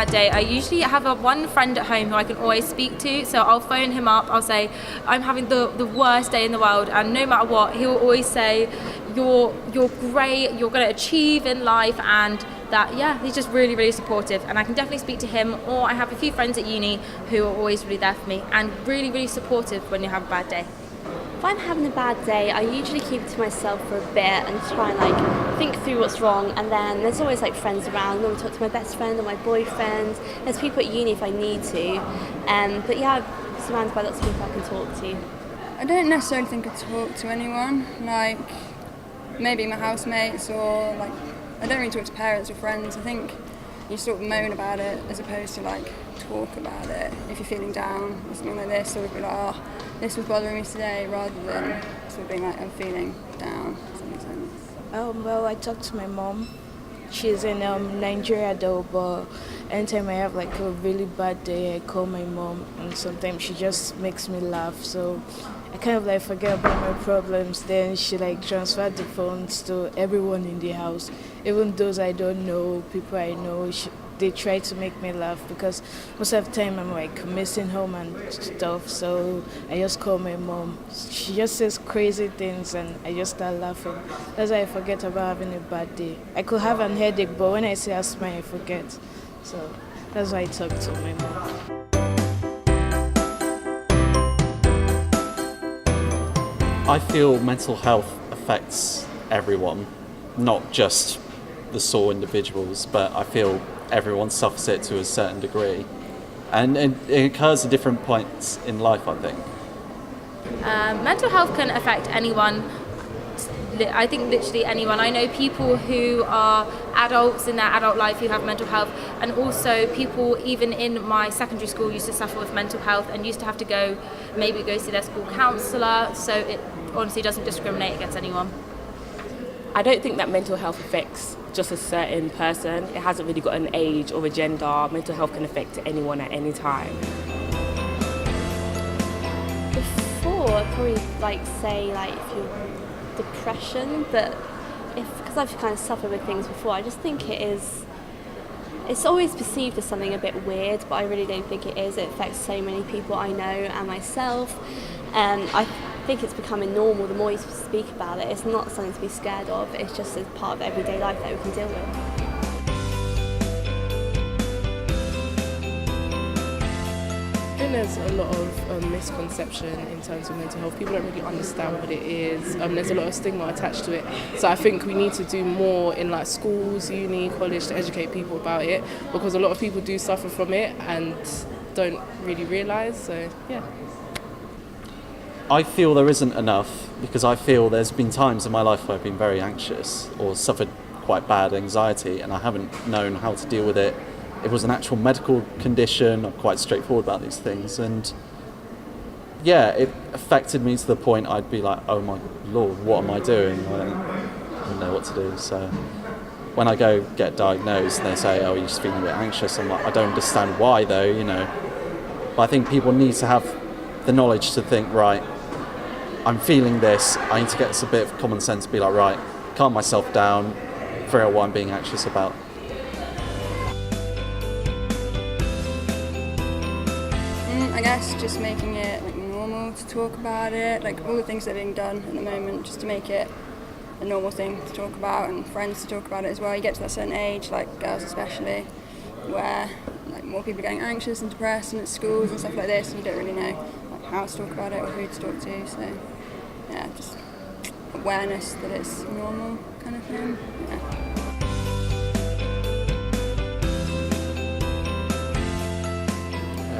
bad day, I usually have one friend at home who I can always speak to. So I'll phone him up, I'll say, I'm having the worst day in the world, and no matter what, he'll always say, you're great, you're going to achieve in life, and that, yeah, he's just really, really supportive. And I can definitely speak to him, or I have a few friends at uni who are always really there for me and really, really supportive when you have a bad day. If I'm having a bad day, I usually keep it to myself for a bit and try and think through what's wrong, and then there's always friends around. I talk to my best friend or my boyfriend. There's people at uni if I need to. But yeah, I'm surrounded by lots of people I can talk to. I don't necessarily think I talk to anyone, maybe my housemates, or I don't really talk to parents or friends. I think you sort of moan about it as opposed to talk about it. If you're feeling down or something like this, sort of be like, oh, this was bothering me today, rather than sort of being I'm feeling down. Does that make sense? Well, I talk to my mom. She's in Nigeria though, but anytime I have a really bad day, I call my mom, and sometimes she just makes me laugh. So I kind of forget about my problems. Then she transferred the phones to everyone in the house, even those I don't know, people I know. They try to make me laugh because most of the time I'm missing home and stuff. So I just call my mom. She just says crazy things and I just start laughing. That's why I forget about having a bad day. I could have an headache, but when I say asthma, I forget. So that's why I talk to my mom. I feel mental health affects everyone, not just the sore individuals, but I feel everyone suffers it to a certain degree. And it occurs at different points in life, I think. Mental health can affect anyone. I think literally anyone. I know people who are adults in their adult life who have mental health, and also people even in my secondary school used to suffer with mental health and used to have to go see their school counsellor. So it honestly doesn't discriminate against anyone. I don't think that mental health affects just a certain person. It hasn't really got an age or a gender. Mental health can affect anyone at any time. Before, I'd probably say if you're depression, but because I've kind of suffered with things before, I just think it's always perceived as something a bit weird, but I really don't think it is. It affects so many people I know and myself, and I think it's becoming normal. The more you speak about it, it's not something to be scared of. It's just a part of everyday life that we can deal with. I think there's a lot of misconception in terms of mental health. People don't really understand what it is. There's a lot of stigma attached to it. So I think we need to do more in schools, uni, college to educate people about it, because a lot of people do suffer from it and don't really realise. So yeah. I feel there isn't enough, because I feel there's been times in my life where I've been very anxious or suffered quite bad anxiety, and I haven't known how to deal with it. It was an actual medical condition. I'm quite straightforward about these things, and yeah, it affected me to the point I'd be like, oh my Lord, what am I doing? I don't know what to do. So when I go get diagnosed and they say, oh, you're just feeling a bit anxious, I'm like, I don't understand why though, But I think people need to have the knowledge to think, right, I'm feeling this, I need to get a bit of common sense to be like, right, calm myself down, figure out what I'm being anxious about. I guess just making it normal to talk about it, all the things that are being done at the moment, just to make it a normal thing to talk about, and friends to talk about it as well. You get to that certain age, girls especially, where more people are getting anxious and depressed, and at schools and stuff like this, and you don't really know how to talk about it or who to talk to. So yeah, just awareness that it's normal kind of thing. Yeah.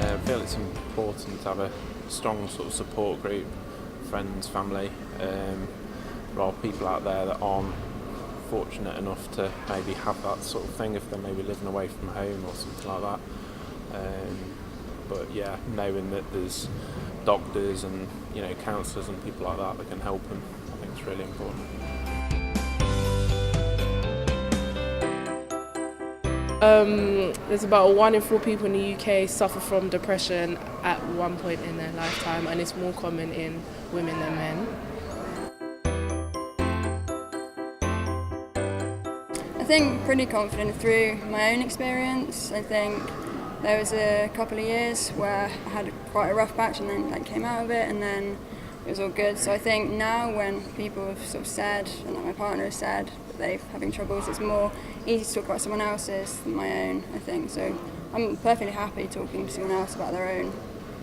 I feel it's important to have a strong sort of support group, friends, family, there are people out there that aren't fortunate enough to maybe have that sort of thing if they're maybe living away from home or something like that. But yeah, knowing that there's doctors and counsellors and people like that can help them, I think it's really important. There's about 1 in 4 people in the UK suffer from depression at one point in their lifetime, and it's more common in women than men. I think pretty confident through my own experience. I think there was a couple of years where I had quite a rough patch and then came out of it, and then it was all good. So I think now when people have sort of said, and like my partner has said, that they're having troubles, it's more easy to talk about someone else's than my own, I think. So I'm perfectly happy talking to someone else about their own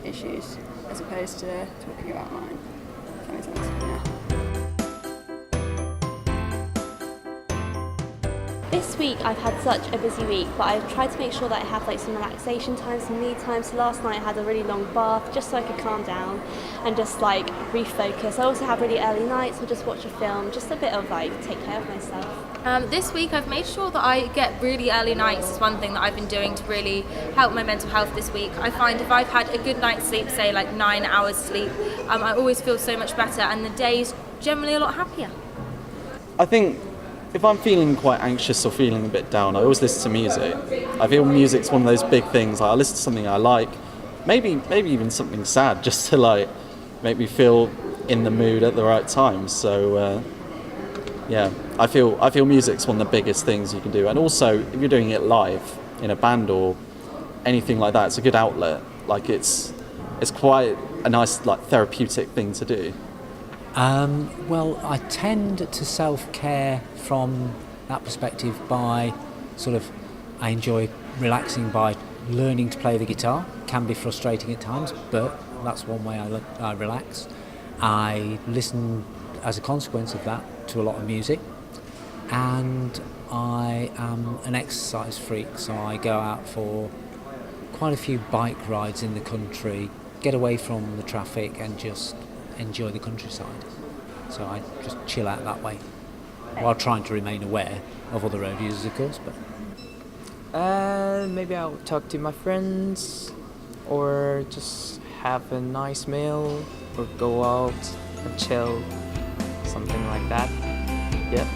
issues as opposed to talking about mine. If that makes sense. Yeah. This week I've had such a busy week, but I've tried to make sure that I have some relaxation time, some me time. So last night I had a really long bath just so I could calm down and just refocus. I also have really early nights, I'll just watch a film, just a bit of take care of myself. This week I've made sure that I get really early nights. Is one thing that I've been doing to really help my mental health this week. I find if I've had a good night's sleep, say 9 hours sleep, I always feel so much better and the day's generally a lot happier. I think if I'm feeling quite anxious or feeling a bit down, I always listen to music. I feel music's one of those big things. I listen to something I like, maybe even something sad, just to make me feel in the mood at the right time. So yeah, I feel music's one of the biggest things you can do. And also, if you're doing it live in a band or anything like that, it's a good outlet. It's quite a nice therapeutic thing to do. Well, I tend to self-care from that perspective by I enjoy relaxing by learning to play the guitar. Can be frustrating at times, but that's one way I relax. I listen, as a consequence of that, to a lot of music, and I am an exercise freak, so I go out for quite a few bike rides in the country, get away from the traffic and just enjoy the countryside. So I just chill out that way, while trying to remain aware of other road users, of course. But maybe I'll talk to my friends, or just have a nice meal, or go out and chill, something like that. Yeah.